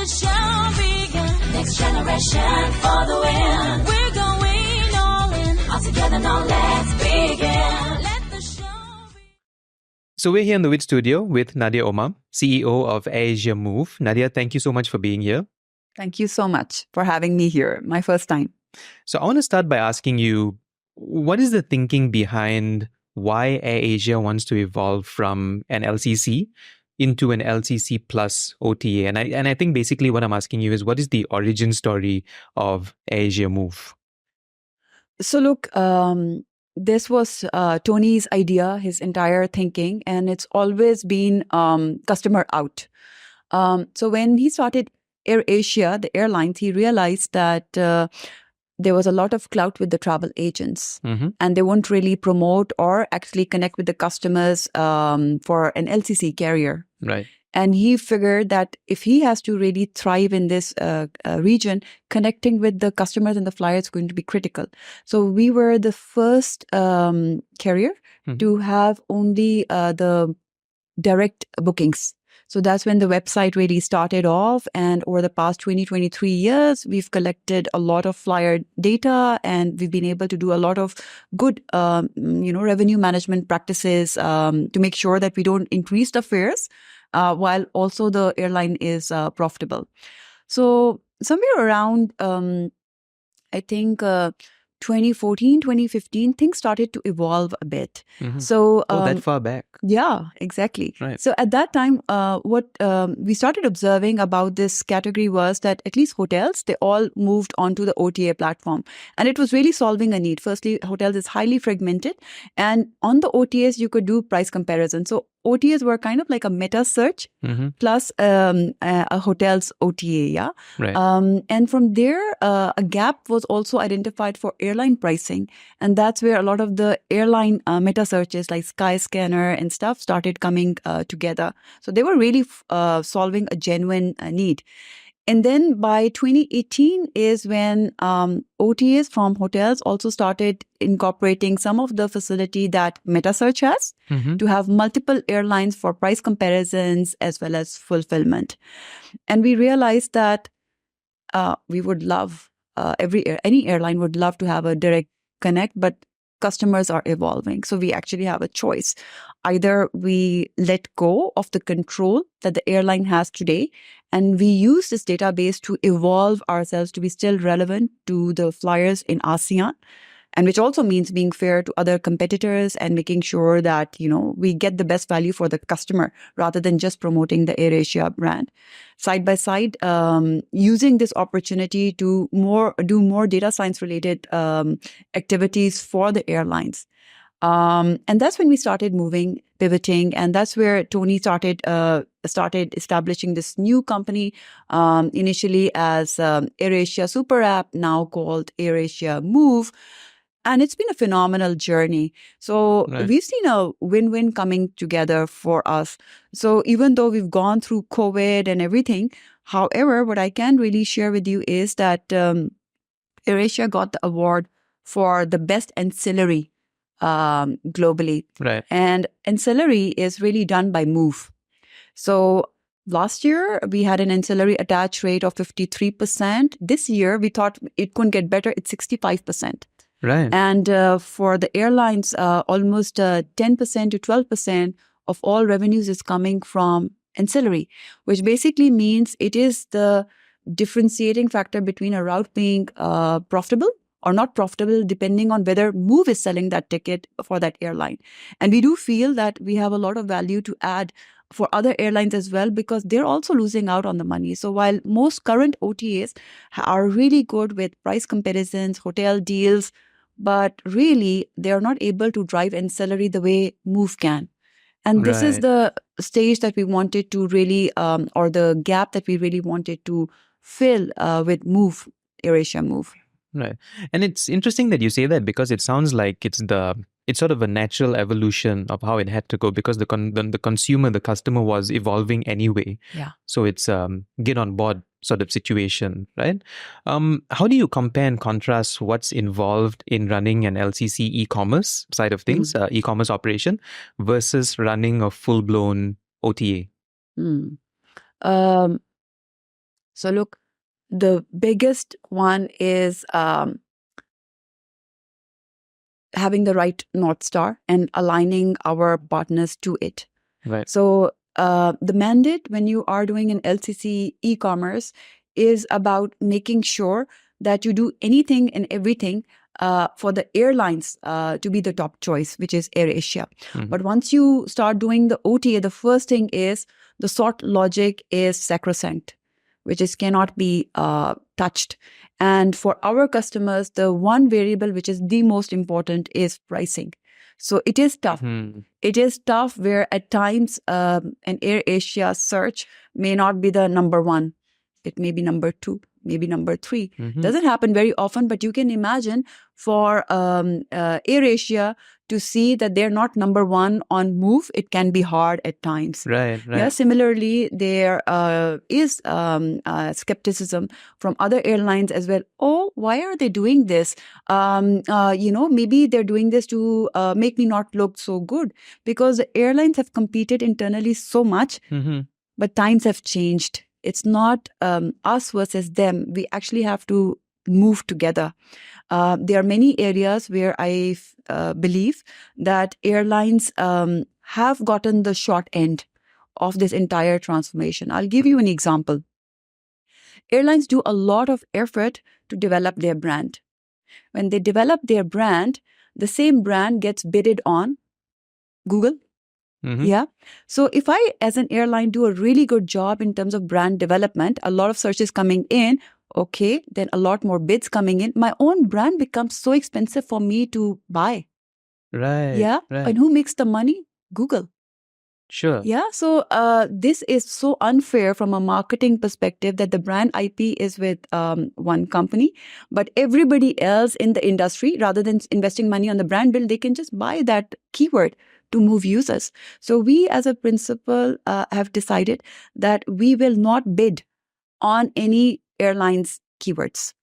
the show begin. Next generation for the win. We're going all in. All together now, let's begin. Let the show begin. So we're here in the Wit Studio with Nadia Omer, CEO of AirAsia MOVE. Nadia, thank you so much for being here. Thank you so much for having me here. My first time. So I want to start by asking you, what is the thinking behind why AirAsia wants to evolve from an LCC into an LCC plus OTA? And I think basically what I'm asking you is, what is the origin story of AirAsia MOVE? So look, this was Tony's idea, his entire thinking, and it's always been customer out. So when he started AirAsia, the airlines, he realized that there was a lot of clout with the travel agents, and they won't really promote or actually connect with the customers for an LCC carrier. Right. And he figured that if he has to really thrive in this region, connecting with the customers and the flyers is going to be critical. So we were the first carrier to have only the direct bookings. So that's when the website really started off. And over the past 23 years, we've collected a lot of flyer data, and we've been able to do a lot of good, revenue management practices to make sure that we don't increase the fares while also the airline is profitable. So somewhere around, I think, 2014, 2015, things started to evolve a bit. So that far back. Yeah, exactly. Right. So at that time, what we started observing about this category was that at least hotels, they all moved onto the OTA platform. And it was really solving a need. Firstly, hotels is highly fragmented. And on the OTAs, you could do price comparison. So OTAs were kind of like a meta search plus a hotel's OTA, yeah? Right. And from there, a gap was also identified for airline pricing. And that's where a lot of the airline meta searches like Skyscanner and stuff started coming together. So they were really solving a genuine need. And then by 2018 is when OTAs from hotels also started incorporating some of the facility that MetaSearch has to have multiple airlines for price comparisons as well as fulfillment. And we realized that we would love, any airline would love to have a direct connect, but customers are evolving. So we actually have a choice. Either we let go of the control that the airline has today, and we use this database to evolve ourselves to be still relevant to the flyers in ASEAN, and which also means being fair to other competitors and making sure that, we get the best value for the customer rather than just promoting the AirAsia brand. Side by side, using this opportunity to do more data science related activities for the airlines. And that's when we started pivoting, and that's where Tony started establishing this new company, initially as AirAsia Super App, now called AirAsia Move. And it's been a phenomenal journey. So we've seen a win-win coming together for us. So even though we've gone through COVID and everything, however, what I can really share with you is that AirAsia got the award for the best ancillary globally. Right. And ancillary is really done by Move. So last year, we had an ancillary attach rate of 53%. This year, we thought it couldn't get better. It's 65%. Right. And for the airlines, almost 10% to 12% of all revenues is coming from ancillary, which basically means it is the differentiating factor between a route being profitable or not profitable, depending on whether Move is selling that ticket for that airline. And we do feel that we have a lot of value to add for other airlines as well, because they're also losing out on the money. So while most current OTAs are really good with price comparisons, hotel deals, but really they're not able to drive ancillary the way Move can. And this is the stage that we wanted to really, or the gap that we really wanted to fill with Move, AirAsia Move. Right. And it's interesting that you say that, because it sounds like it's sort of a natural evolution of how it had to go, because the consumer, the customer was evolving anyway. Yeah. So it's get on board sort of situation, right? How do you compare and contrast what's involved in running an LCC e-commerce side of things, e-commerce operation, versus running a full-blown OTA? So look, the biggest one is having the right North Star and aligning our partners to it. Right. So the mandate when you are doing an LCC e-commerce is about making sure that you do anything and everything for the airlines to be the top choice, which is AirAsia. But once you start doing the OTA, the first thing is the sort logic is sacrosanct, which is cannot be touched. And for our customers, the one variable which is the most important is pricing. So it is tough. It is tough where at times an AirAsia search may not be the number one. It may be number two, maybe number three. Doesn't happen very often, but you can imagine for AirAsia to see that they're not number one on Move, it can be hard at times. Right. Yeah. Similarly, there is skepticism from other airlines as well. Oh, why are they doing this? Maybe they're doing this to make me not look so good, because the airlines have competed internally so much, but times have changed. It's not us versus them. We actually have to move together. There are many areas where I believe that airlines have gotten the short end of this entire transformation. I'll give you an example. Airlines do a lot of effort to develop their brand. When they develop their brand, the same brand gets bidded on Google. Yeah. So if I, as an airline, do a really good job in terms of brand development, a lot of searches coming in, okay, then a lot more bids coming in, my own brand becomes so expensive for me to buy. Right. Yeah. Right. And who makes the money? Google. Sure. Yeah. So this is so unfair from a marketing perspective that the brand IP is with one company, but everybody else in the industry, rather than investing money on the brand build, they can just buy that keyword to move users. So we as a principal have decided that we will not bid on any airlines keywords.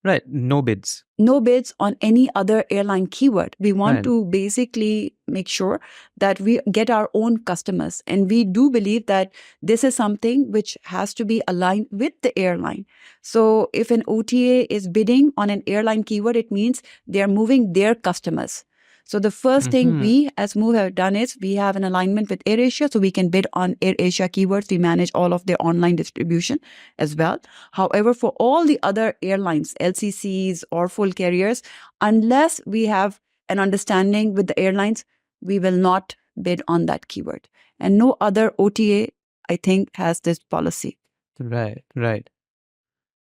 Right. No bids. No bids on any other airline keyword. We want Right. to basically make sure that we get our own customers. And we do believe that this is something which has to be aligned with the airline. So if an OTA is bidding on an airline keyword, it means they're moving their customers. So the first thing we as Move have done is we have an alignment with AirAsia, so we can bid on AirAsia keywords. We manage all of their online distribution as well. However, for all the other airlines, LCCs or full carriers, unless we have an understanding with the airlines, we will not bid on that keyword. And no other OTA, I think, has this policy. Right. Right.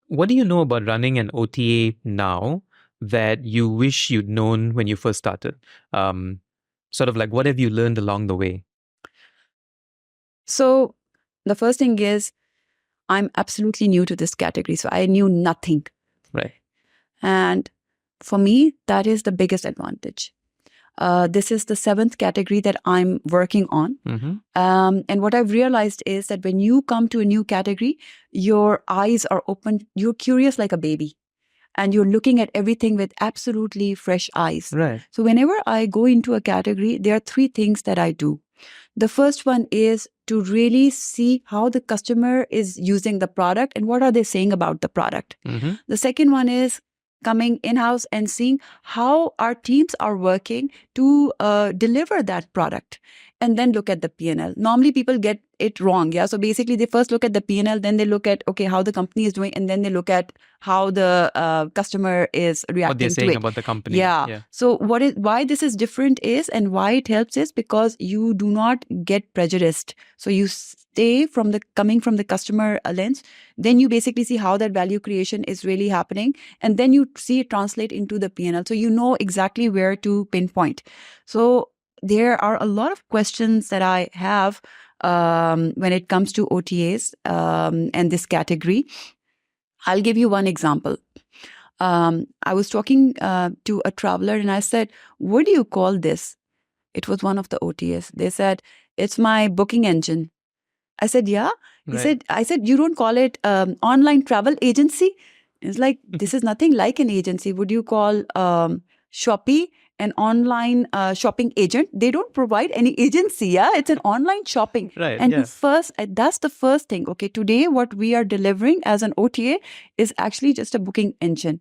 What do you know about running an OTA now that you wish you'd known when you first started? Sort of like, what have you learned along the way? So the first thing is, I'm absolutely new to this category. So I knew nothing. Right. And for me, that is the biggest advantage. This is the 7th category that I'm working on. And what I've realized is that when you come to a new category, your eyes are open. You're curious like a baby. And you're looking at everything with absolutely fresh eyes. Right. So whenever I go into a category, there are 3 things that I do. The first one is to really see how the customer is using the product and what are they saying about the product. The second one is coming in-house and seeing how our teams are working to deliver that product. And then look at the P&L. Normally people get it wrong. Yeah. So basically they first look at the P&L, then they look at, okay, how the company is doing, and then they look at how the customer is reacting What they're to saying it. about the company. Yeah. So why this is different is, and why it helps is because you do not get prejudiced. So you stay coming from the customer lens, then you basically see how that value creation is really happening. And then you see it translate into the P&L. So you know exactly where to pinpoint. So there are a lot of questions that I have when it comes to OTAs and this category. I'll give you one example. I was talking to a traveler and I said, what do you call this? It was one of the OTAs. They said, it's my booking engine. I said, yeah. I said, you don't call it online travel agency? It's like, this is nothing like an agency. Would you call Shopee an online shopping agent. They don't provide any agency. Yeah, it's an online shopping. Right, And yeah. that's the first thing. Okay, today what we are delivering as an OTA is actually just a booking engine.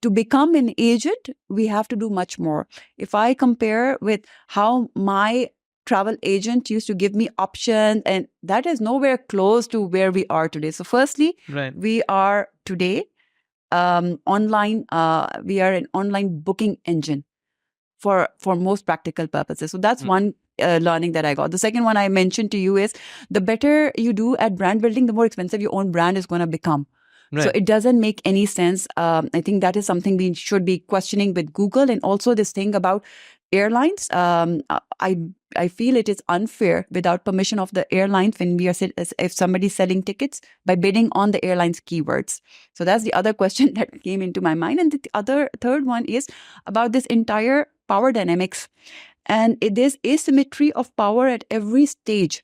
To become an agent, we have to do much more. If I compare with how my travel agent used to give me options, and that is nowhere close to where we are today. So firstly, Right. we are today online. We are an online booking engine for most practical purposes. So that's one learning that I got. The second one I mentioned to you is the better you do at brand building, the more expensive your own brand is going to become. So Right. it doesn't make any sense. I think that is something we should be questioning with Google. And also this thing about airlines. I feel it is unfair without permission of the airlines when we are if somebody's selling tickets by bidding on the airline's keywords. So that's the other question that came into my mind. And the third one is about this entire power dynamics. And there's asymmetry of power at every stage.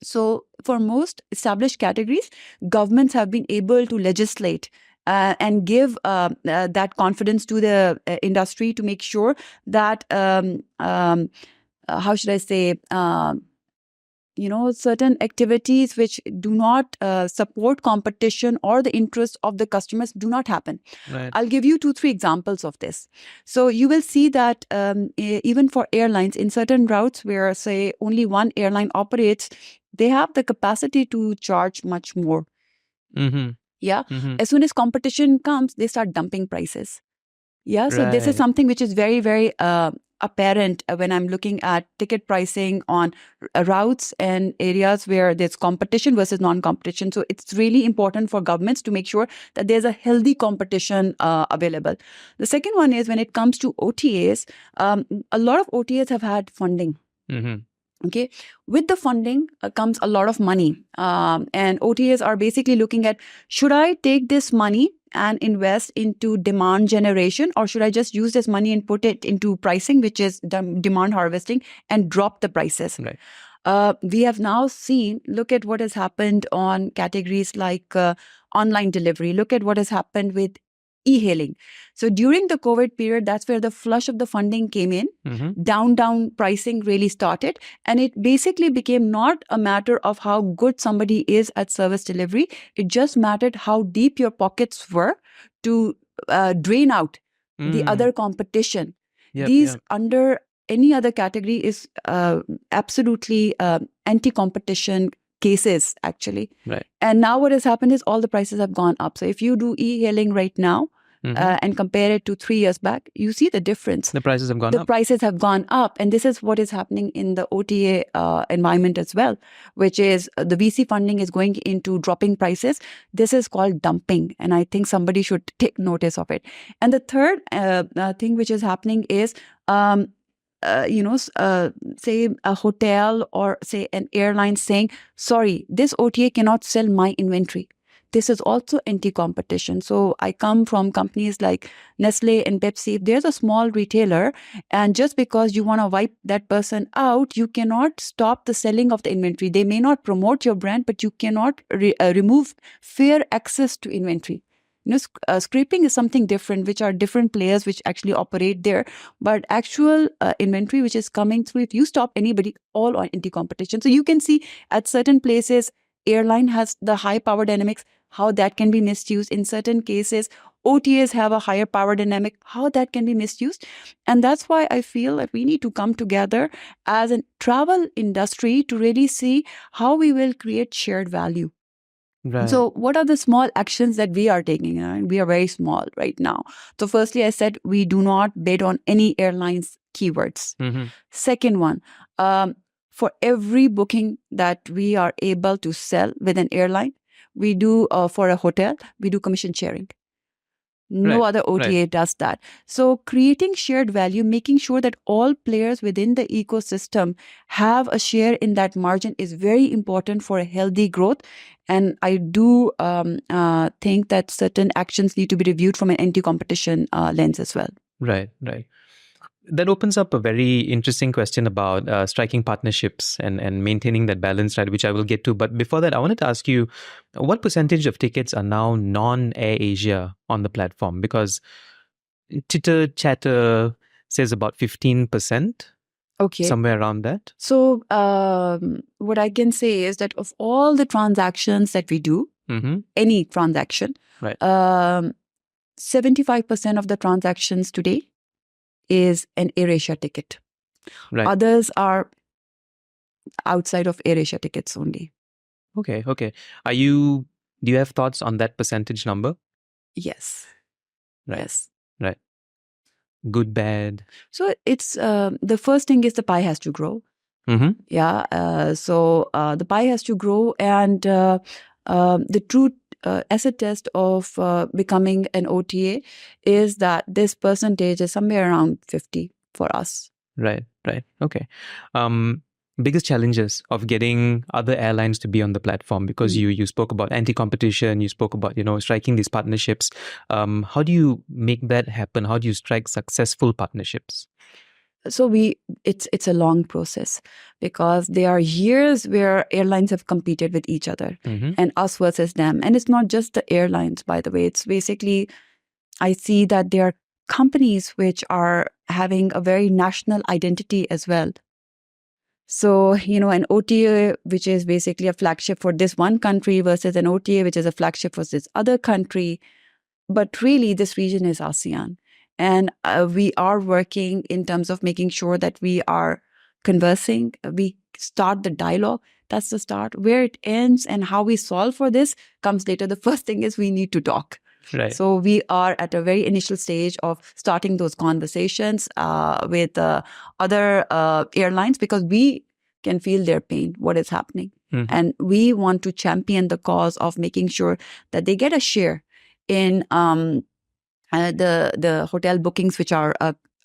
So for most established categories, governments have been able to legislate and give that confidence to the industry to make sure that, how should I say, certain activities which do not support competition or the interest of the customers do not happen. Right. I'll give you 2-3 examples of this. So you will see that even for airlines, in certain routes where, say, only one airline operates, they have the capacity to charge much more. Mm-hmm. Yeah. Mm-hmm. As soon as competition comes, they start dumping prices. Yeah. So this is Right. something which is very, very apparent when I'm looking at ticket pricing on routes and areas where there's competition versus non-competition. So it's really important for governments to make sure that there's a healthy competition available. The second one is when it comes to OTAs, a lot of OTAs have had funding. Mm-hmm. Okay, with the funding comes a lot of money, and OTAs are basically looking at, should I take this money and invest into demand generation, or should I just use this money and put it into pricing, which is demand harvesting, and drop the prices? Right. We have now seen, look at what has happened on categories like online delivery. Look at what has happened with e-hailing. So during the COVID period, that's where the flush of the funding came in. Mm-hmm. Down pricing really started. And it basically became not a matter of how good somebody is at service delivery. It just mattered how deep your pockets were to drain out the other competition. Yep. Under any other category is absolutely anti-competition cases, actually. Right. And now what has happened is all the prices have gone up. So if you do e-hailing right now, and compare it to 3 years back, you see the difference. The prices have gone The up. prices have gone up. And this is what is happening in the OTA environment as well, which is the VC funding is going into dropping prices. This is called dumping. And I think somebody should take notice of it. And the third thing which is happening is, say a hotel or say an airline saying, sorry, this OTA cannot sell my inventory. This is also anti-competition. So I come from companies like Nestle and Pepsi. If there's a small retailer, and just because you want to wipe that person out, you cannot stop the selling of the inventory. They may not promote your brand, but you cannot remove fair access to inventory. Scraping is something different, which are different players which actually operate there. But actual inventory which is coming through, if you stop anybody, all on anti-competition. So you can see at certain places, airline has the high power dynamics, how that can be misused. In certain cases, OTAs have a higher power dynamic, how that can be misused. And that's why I feel that we need to come together as a travel industry to really see how we will create shared value. Right. So what are the small actions that we are taking? We are very small right now. So firstly, I said we do not bid on any airlines keywords. Mm-hmm. Second one, for every booking that we are able to sell with an airline, we do for a hotel, we do commission sharing. No other OTA does that. So creating shared value, making sure that all players within the ecosystem have a share in that margin is very important for a healthy growth. And I do think that certain actions need to be reviewed from an anti-competition lens as well. Right. That opens up a very interesting question about striking partnerships and maintaining that balance, right, which I will get to. But before that, I wanted to ask you, what percentage of tickets are now non-AirAsia on the platform? Because chitter chatter, says about 15%, Okay. somewhere around that. So what I can say is that of all the transactions that we do, any transaction, Right. 75% of the transactions today is an AirAsia ticket. Right. Others are outside of AirAsia tickets only. Okay. Do you have thoughts on that percentage number? Yes. Right. Yes. Right. Good, bad. So it's the first thing is the pie has to grow. Yeah. So the pie has to grow, and the true asset test of becoming an OTA is that this percentage is somewhere around 50 for us. Right. Okay. Biggest challenges of getting other airlines to be on the platform, because you spoke about anti-competition, you spoke about striking these partnerships. How do you make that happen? How do you strike successful partnerships? So it's a long process, because there are years where airlines have competed with each other and us versus them. And it's not just the airlines, by the way. It's basically, I see that there are companies which are having a very national identity as well. So, an OTA, which is basically a flagship for this one country versus an OTA, which is a flagship for this other country. But really, this region is ASEAN. And we are working in terms of making sure that we are conversing. We start the dialogue. That's the start. Where it ends and how we solve for this comes later. The first thing is we need to talk. Right. So we are at a very initial stage of starting those conversations with other airlines, because we can feel their pain, what is happening. And we want to champion the cause of making sure that they get a share in the hotel bookings which are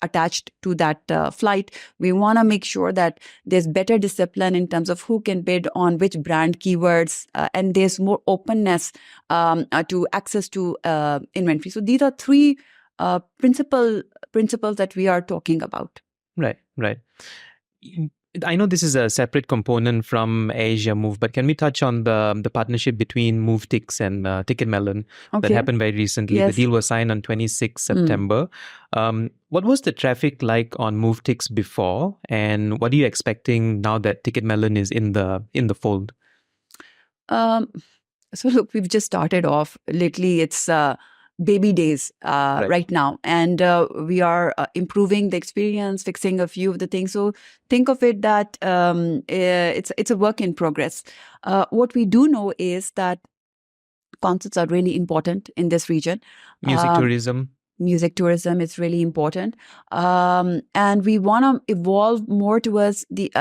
attached to that flight. We want to make sure that there's better discipline in terms of who can bid on which brand keywords, and there's more openness to access to inventory. So these are three principles that we are talking about. Right. I know this is a separate component from AirAsia MOVE, but can we touch on the partnership between MoveTix and Ticketmelon that happened very recently? Yes. The deal was signed on 26 September. What was the traffic like on MoveTix before, and what are you expecting now that Ticketmelon is in the fold? So look, we've just started off. Lately, it's baby days right now, and we are improving the experience, fixing a few of the things. So think of it that it's a work in progress. What we do know is that concerts are really important in this region. Music tourism is really important, and we want to evolve more towards the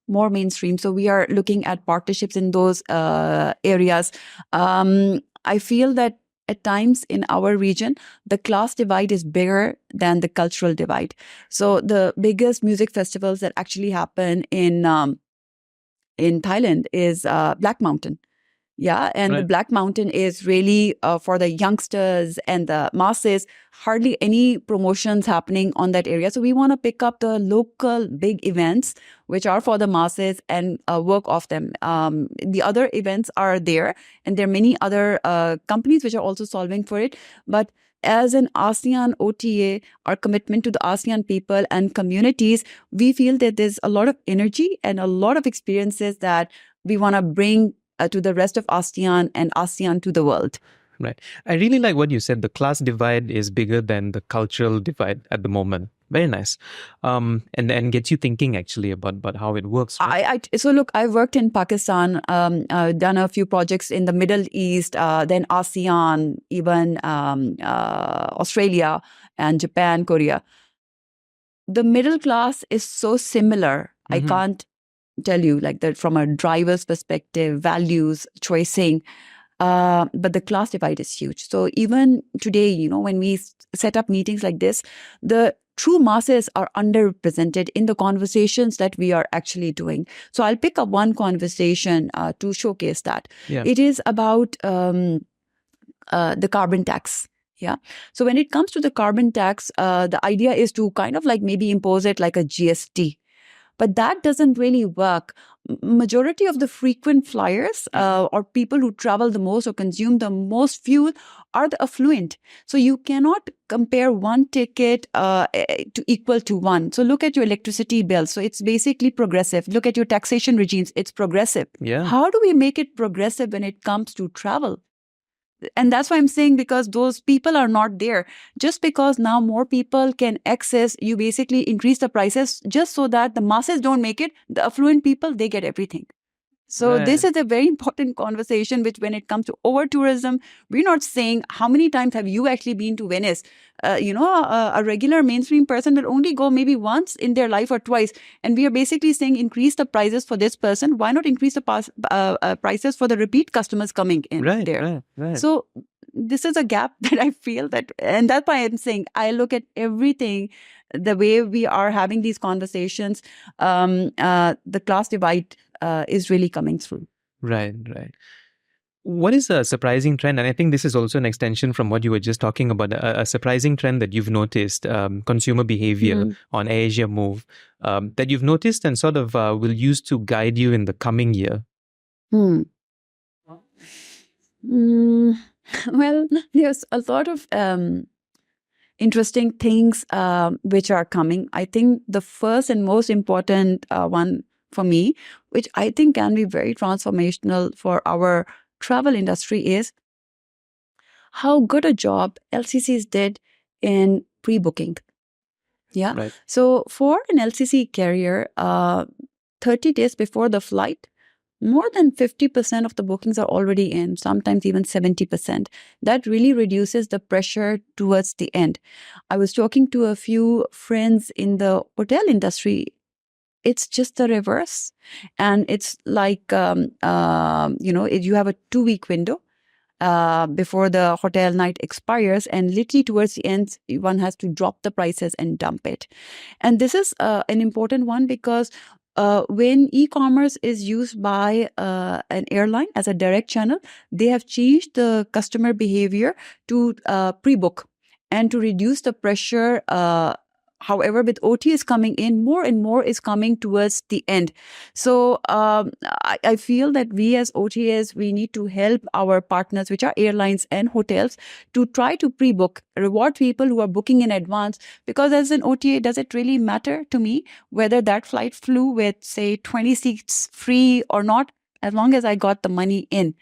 more mainstream. So we are looking at partnerships in those areas. I feel that at times in our region, the class divide is bigger than the cultural divide. So the biggest music festivals that actually happen in Thailand is Black Mountain. Yeah, and the Black Mountain is really for the youngsters and the masses. Hardly any promotions happening on that area. So we want to pick up the local big events, which are for the masses, and work off them. The other events are there, and there are many other companies which are also solving for it. But as an ASEAN OTA, our commitment to the ASEAN people and communities, we feel that there's a lot of energy and a lot of experiences that we want to bring to the rest of ASEAN and ASEAN to the world. Right. I really like what you said. The class divide is bigger than the cultural divide at the moment. Very nice. And gets you thinking actually about how it works. Right? So look, I worked in Pakistan, done a few projects in the Middle East, then ASEAN, even Australia and Japan, Korea. The middle class is so similar. I can't tell you like that from a driver's perspective, values, choicing. But the class divide is huge. So even today, when we set up meetings like this, the true masses are underrepresented in the conversations that we are actually doing. So I'll pick up one conversation to showcase that. Yeah. It is about the carbon tax. Yeah. So when it comes to the carbon tax, the idea is to kind of like maybe impose it like a GST. But that doesn't really work. Majority of the frequent flyers or people who travel the most or consume the most fuel are the affluent. So you cannot compare one ticket to equal to one. So look at your electricity bill. So it's basically progressive. Look at your taxation regimes. It's progressive. Yeah. How do we make it progressive when it comes to travel? And that's why I'm saying, because those people are not there. Just because now more people can access, you basically increase the prices just so that the masses don't make it. The affluent people, they get everything. So this is a very important conversation, which when it comes to over tourism, we're not saying how many times have you actually been to Venice. A regular mainstream person will only go maybe once in their life or twice. And we are basically saying increase the prices for this person. Why not increase the prices for the repeat customers coming in there? Right. So this is a gap that I feel that, and that's why I'm saying I look at everything the way we are having these conversations. The class divide is really coming through. Right. What is a surprising trend? And I think this is also an extension from what you were just talking about, a surprising trend that you've noticed, consumer behavior on AirAsia MOVE, that you've noticed and sort of will use to guide you in the coming year? Well, there's a lot of interesting things which are coming. I think the first and most important one for me, which I think can be very transformational for our travel industry, is how good a job LCCs did in pre-booking. Yeah. Right. So for an LCC carrier, 30 days before the flight, more than 50% of the bookings are already in, sometimes even 70%. That really reduces the pressure towards the end. I was talking to a few friends in the hotel industry. It's just the reverse. And it's like, you have a 2-week window before the hotel night expires. And literally towards the end, one has to drop the prices and dump it. And this is an important one because when e-commerce is used by an airline as a direct channel, they have changed the customer behavior to pre-book and to reduce the pressure. However, with OTAs coming in, more and more is coming towards the end. So I feel that we as OTAs, we need to help our partners, which are airlines and hotels, to try to pre-book, reward people who are booking in advance. Because as an OTA, does it really matter to me whether that flight flew with, say, 20 seats free or not, as long as I got the money in?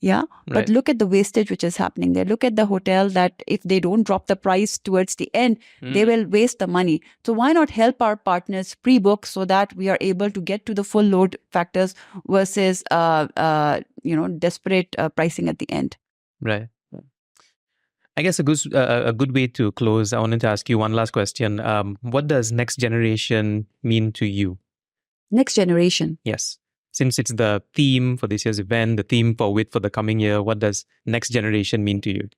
Yeah. Right. But look at the wastage which is happening there. Look at the hotel that if they don't drop the price towards the end, they will waste the money. So why not help our partners pre-book so that we are able to get to the full load factors versus, desperate pricing at the end? Right. I guess a good way to close, I wanted to ask you one last question. What does next generation mean to you? Next generation. Yes. Since it's the theme for this year's event, the theme for WIT for the coming year, what does next generation mean to you?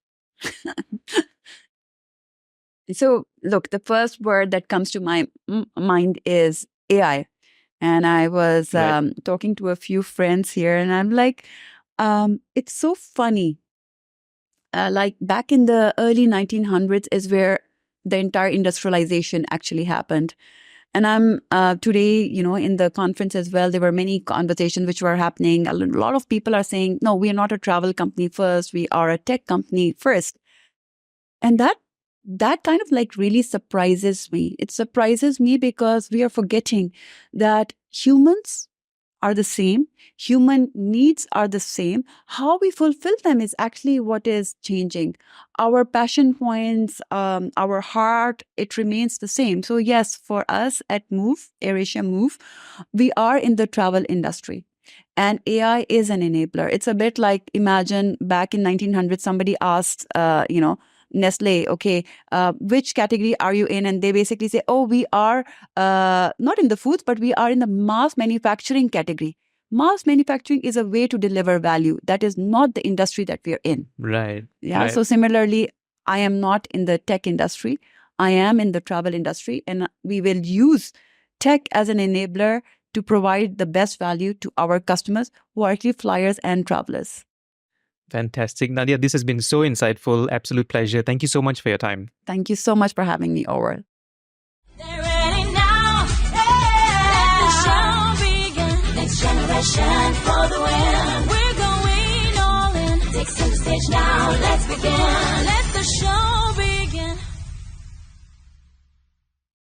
So, look, the first word that comes to my mind is AI. And I was talking to a few friends here, and I'm like, it's so funny. Like back in the early 1900s is where the entire industrialization actually happened. And I'm today, in the conference as well, there were many conversations which were happening. A lot of people are saying, no, we are not a travel company first. We are a tech company first. And that kind of like really surprises me. It surprises me because we are forgetting that humans are the same. Human needs are the same. How we fulfill them is actually what is changing. Our passion points, our heart, it remains the same. So yes, for us at MOVE, AirAsia MOVE, we are in the travel industry. And AI is an enabler. It's a bit like, imagine back in 1900, somebody asked, Nestle, okay, which category are you in? And they basically say, oh, we are not in the foods, but we are in the mass manufacturing category. Mass manufacturing is a way to deliver value. That is not the industry that we are in. Right. Yeah. Right. So similarly, I am not in the tech industry. I am in the travel industry, and we will use tech as an enabler to provide the best value to our customers who are actually flyers and travelers. Fantastic. Nadia, this has been so insightful. Absolute pleasure. Thank you so much for your time. Thank you so much for having me over. They're ready now. Hey. generation for the win. We're going all in. Take center stage now. Let's begin.